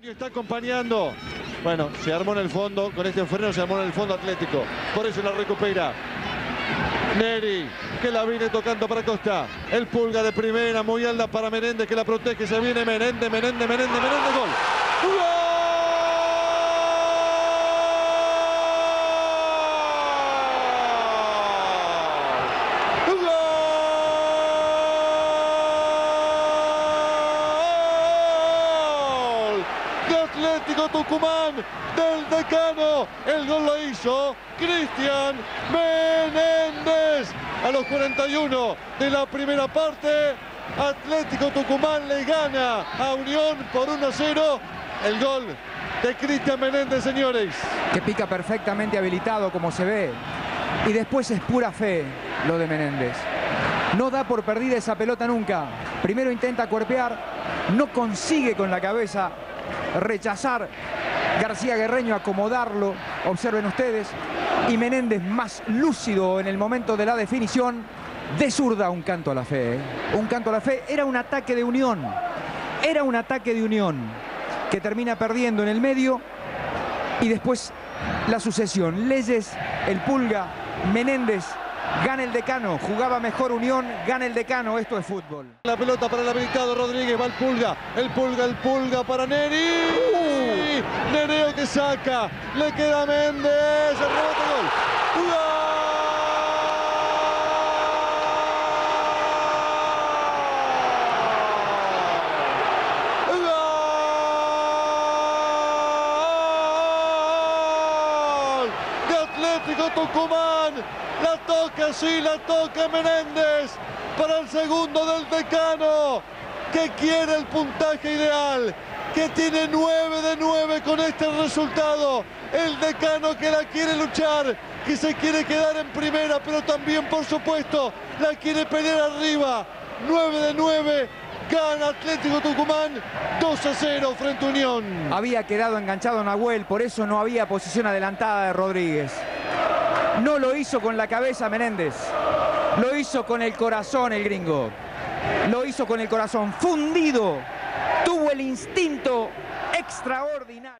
Está acompañando. Bueno, se armó en el fondo, con este freno se armó en el fondo Atlético. Por eso la recupera Neri, que la viene tocando para Costa. El Pulga de primera, muy alta para Menéndez, que la protege. Se viene Menéndez, gol. ¡Gol! Atlético Tucumán del Decano. El gol lo hizo Cristian Menéndez a los 41 de la primera parte. Atlético Tucumán le gana a Unión por 1-0. El gol de Cristian Menéndez, señores. Que pica perfectamente habilitado, como se ve. Y después es pura fe lo de Menéndez. No da por perdida esa pelota nunca. Primero intenta cuerpear, no consigue con la cabeza rechazar. García Guerreño acomodarlo, observen ustedes, y Menéndez más lúcido en el momento de la definición, de zurda, un canto a la fe, un canto a la fe. Era un ataque de Unión, que termina perdiendo en el medio, y después la sucesión, Leyes, el Pulga, Menéndez. Gana el Decano, jugaba mejor Unión, gana el Decano, esto es fútbol. La pelota para el habilitado Rodríguez, va el Pulga para Neri. Nereo que saca, le queda a Méndez, el rebote, gol. ¡Gol! De Atlético Tucumán. La toca, sí, la toca Menéndez para el segundo del Decano, que quiere el puntaje ideal, que tiene 9 de 9 con este resultado. El Decano que la quiere luchar, que se quiere quedar en primera, pero también, por supuesto, la quiere pelear arriba. 9 de 9, gana Atlético Tucumán 2-0 frente a Unión. Había quedado enganchado Nahuel, por eso no había posición adelantada de Rodríguez. No lo hizo con la cabeza Menéndez, lo hizo con el corazón el gringo. Lo hizo con el corazón fundido, tuvo el instinto extraordinario.